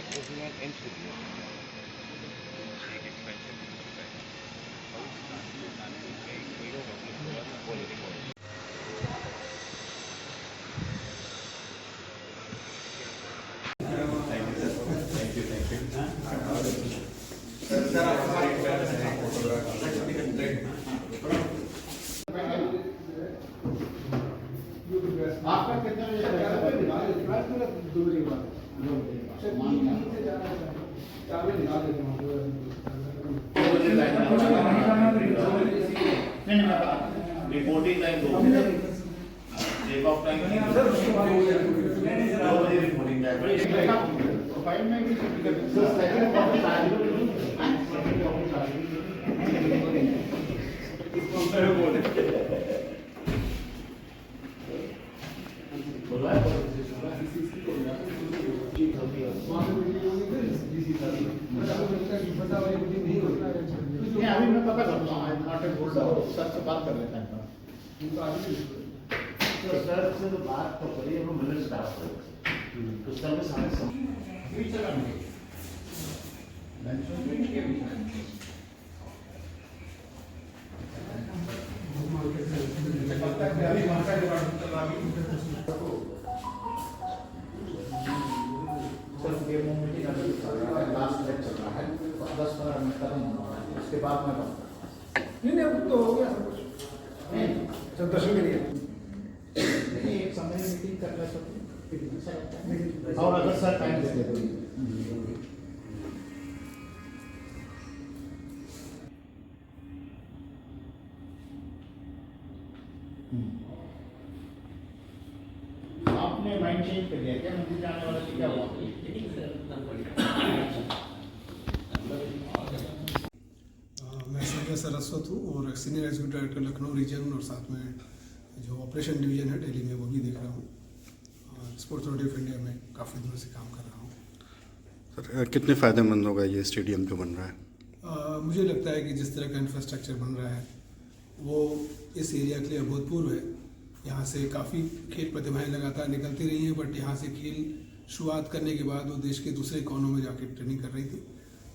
उसमें एम्स भी दिया एक एक्सपेंशन भी होता है और उस कानपुर में कोई प्रॉब्लम हुआ था वो नहीं हुआ। आपका कितना दूरी बात reporting time 2 take off time 2 बजे रिपोर्टिंग टाइम फाइल में भी अभी मैं पता करता हूँ सर से बात कर लेते हैं तो सर से तो बात तो करिए हम मिनट स्टाफ हो तो सर में सारे उसके बाद में नहीं अब तो हो गया सब कुछ जब दर्शन के लिए एक समय मीटिंग कर रहे थे और अगर सर टाइम दे देते आपने माइंड चेंज कर दिया क्या मंदिर जाने वाला क्या हुआ मैं संजय सरस्वत हूँ और senior executive director Lucknow region और साथ में जो ऑपरेशन डिवीजन है दिल्ली में वो भी देख रहा हूँ। स्पोर्ट्स अथॉरिटी ऑफ इंडिया में काफ़ी दिनों से काम कर रहा हूँ। सर कितने फ़ायदेमंद होगा ये स्टेडियम जो बन रहा है? मुझे लगता है कि जिस तरह का इंफ्रास्ट्रक्चर बन रहा है वो इस एरिया के लिए अभूतपूर्व है। यहाँ से काफ़ी खेल प्रतिभाएँ लगातार निकलती रही हैं, बट यहाँ से खेल शुरुआत करने के बाद वो देश के दूसरे कोनों में जाके ट्रेनिंग कर रही थी।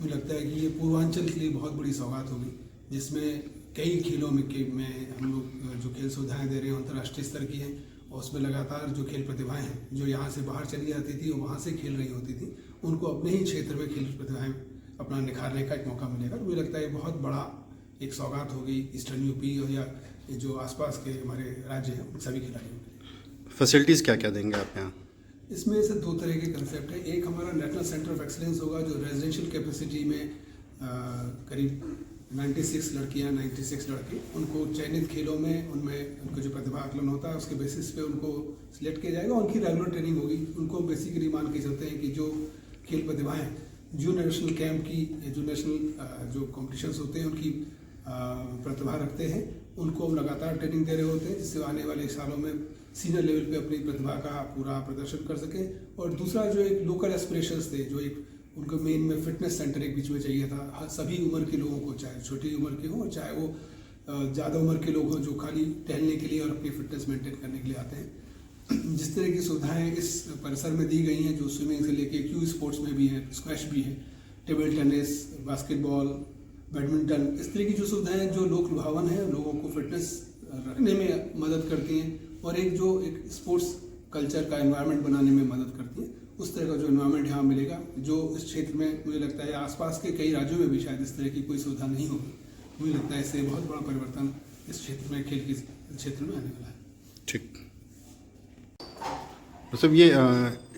मुझे लगता है कि ये पूर्वांचल के लिए बहुत बड़ी सौगात होगी, जिसमें कई खेलों में हम लोग जो खेल सुविधाएं दे रहे हैं अंतर्राष्ट्रीय स्तर की हैं और उसमें लगातार जो खेल प्रतिभाएं हैं जो यहाँ से बाहर चली जाती थी और वहाँ से खेल रही होती थी, उनको अपने ही क्षेत्र में खेल प्रतिभाएं अपना निखारने का एक मौका मिलेगा। मुझे लगता है ये बहुत बड़ा एक सौगात होगी ईस्टर्न यूपी और या जो आसपास के हमारे राज्य हैं उन सभी खिलाड़ियों को। फैसिलिटीज़ क्या क्या देंगे आप यहाँ? इसमें से दो तरह के कंसेप्ट है। एक हमारा नेशनल सेंटर ऑफ एक्सीलेंस होगा जो रेजिडेंशियल कैपेसिटी में करीब 96 लड़कियां 96 लड़के, उनको चयनित खेलों में उनमें उनको जो प्रतिभा आकलन होता है उसके बेसिस पे उनको सिलेक्ट किया जाएगा। उनकी रेगुलर ट्रेनिंग होगी। उनको बेसिकली मान के चलते हैं कि जो खेल प्रतिभाएं जो नेशनल कैंप की जो नेशनल जो कॉम्पिटिशन्स होते हैं उनकी प्रतिभा रखते हैं, उनको हम लगातार ट्रेनिंग दे रहे होते हैं जिससे आने वाले सालों में सीनियर लेवल पे अपनी प्रतिभा का पूरा प्रदर्शन कर सकें। और दूसरा जो एक लोकल एस्पिरेशंस थे, जो एक उनको मेन में फिटनेस सेंटर एक बीच में चाहिए था सभी उम्र के लोगों को, चाहे छोटी उम्र के हों चाहे वो ज़्यादा उम्र के लोग हों जो खाली टहलने के लिए और अपनी फिटनेस मेंटेन करने के लिए आते हैं। जिस तरह की सुविधाएं इस परिसर में दी गई हैं, जो स्विमिंग से लेके क्यू स्पोर्ट्स में भी है, स्क्वैश भी है, टेबल टेनिस, बास्केटबॉल, बैडमिंटन, इस तरह की जो सुविधाएं जो लोक लुभावन है, लोगों को फिटनेस रखने में मदद करती हैं और एक स्पोर्ट्स कल्चर का एनवायरनमेंट बनाने में मदद करती है, उस तरह का जो एनवायरनमेंट यहाँ मिलेगा जो इस क्षेत्र में मुझे लगता है आसपास के कई राज्यों में भी शायद इस तरह की कोई सुविधा नहीं होगी। मुझे लगता है इससे बहुत बड़ा परिवर्तन इस क्षेत्र में खेल के क्षेत्र में आने वाला है। ठीक, मतलब ये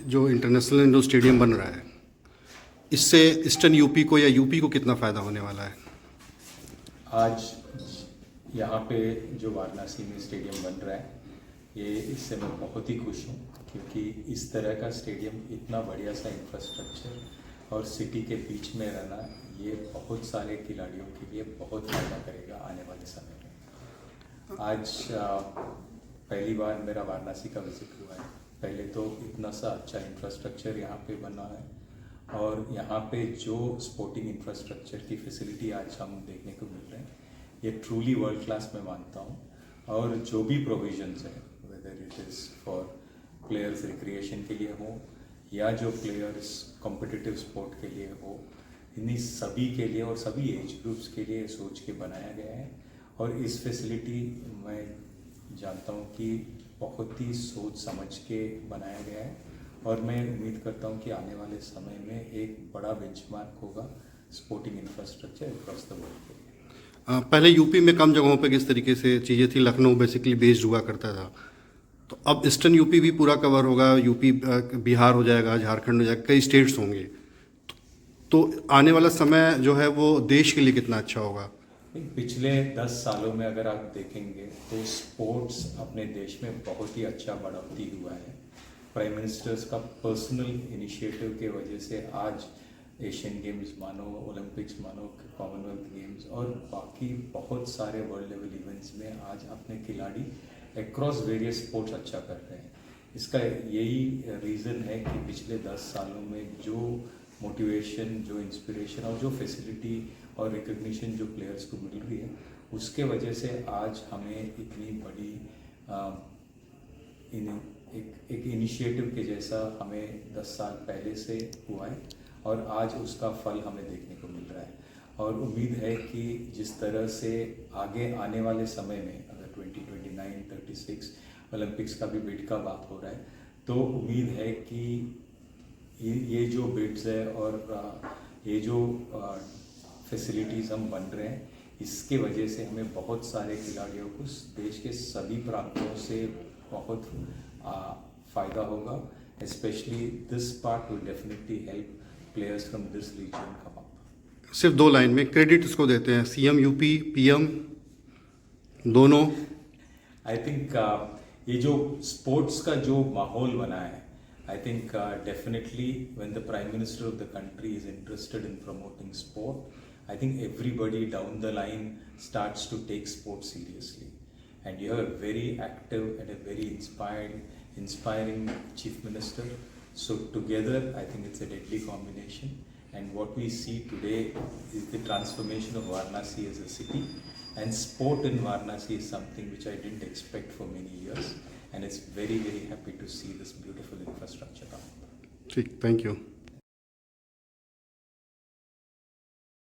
जो इंटरनेशनल इंडोर स्टेडियम बन रहा है इससे ईस्टर्न यूपी को या यूपी को कितना फ़ायदा होने वाला है? आज यहाँ पे जो वाराणसी में स्टेडियम बन रहा है इससे मैं बहुत ही खुश हूँ, क्योंकि इस तरह का स्टेडियम इतना बढ़िया सा इंफ्रास्ट्रक्चर और सिटी के बीच में रहना ये बहुत सारे खिलाड़ियों के लिए बहुत फ़ायदा करेगा आने वाले समय में। आज पहली बार मेरा वाराणसी का विजिट हुआ है। पहले तो इतना सा अच्छा इंफ्रास्ट्रक्चर यहाँ पे बना है और यहाँ पे जो स्पोर्टिंग इंफ्रास्ट्रक्चर की फैसिलिटी आज हम देखने को मिल रहे हैं ये ट्रूली वर्ल्ड क्लास में मानता हूँ। और जो भी प्रोविजंस है, whether it is for players recreation के लिए हो या जो प्लेयर्स कॉम्पिटिटिव स्पोर्ट के लिए हो, इन्हीं सभी के लिए और सभी एज ग्रुप्स के लिए सोच के बनाया गया है। और इस फैसिलिटी मैं जानता हूँ कि बहुत ही सोच समझ के बनाया गया है, और मैं उम्मीद करता हूँ कि आने वाले समय में एक बड़ा बेंचमार्क होगा sporting infrastructure across the world के लिए। पहले यूपी में कम जगहों पे किस तरीके से चीज़ें थी, लखनऊ बेसिकली बेस्ड हुआ करता था, तो अब ईस्टर्न यूपी भी पूरा कवर होगा, यूपी बिहार हो जाएगा, झारखंड हो जाएगा, कई स्टेट्स होंगे, तो आने वाला समय जो है वो देश के लिए कितना अच्छा होगा? पिछले 10 सालों में अगर आप देखेंगे तो स्पोर्ट्स अपने देश में बहुत ही अच्छा बढ़ोतरी हुआ है। प्राइम मिनिस्टर्स का पर्सनल इनिशिएटिव के वजह से आज एशियन गेम्स मानो, ओलंपिक्स मानो, कॉमनवेल्थ गेम्स और बाकी बहुत सारे वर्ल्ड लेवल इवेंट्स में आज अपने खिलाड़ी अक्रॉस वेरियस स्पोर्ट्स अच्छा कर रहे हैं। इसका यही रीज़न है कि पिछले 10 सालों में जो मोटिवेशन, जो इंस्पिरेशन और जो फैसिलिटी और रिकग्निशन जो प्लेयर्स को मिल रही है, उसके वजह से आज हमें इतनी बड़ी एक इनिशिएटिव के जैसा हमें 10 साल पहले से हुआ है, और आज उसका फल हमें देखने को मिल रहा है। और उम्मीद है कि जिस तरह से आगे आने वाले समय में अगर 2029, 36 ओलंपिक्स का भी बिड का बात हो रहा है, तो उम्मीद है कि ये जो बिड्स है और ये जो फैसिलिटीज़ हम बन रहे हैं, इसके वजह से हमें बहुत सारे खिलाड़ियों को देश के सभी प्रांतों से बहुत फ़ायदा होगा। Specially this part will definitely help players from this region come up. सिर्फ 2 लाइन में क्रेडिट इसको देते हैं, सीएम यूपी, पीएम दोनों। आई थिंक ये जो स्पोर्ट्स का जो माहौल बना है, I think definitely when the Prime Minister of the country is interested in promoting sport, I think everybody down the line starts to take sport seriously. And you have a very active and a very inspiring Chief Minister. So together, I think it's a deadly combination. And what we see today is the transformation of Varanasi as a city. And sport in Varanasi is something which I didn't expect for many years. And it's very, very happy to see this beautiful infrastructure come. ठीक, thank you.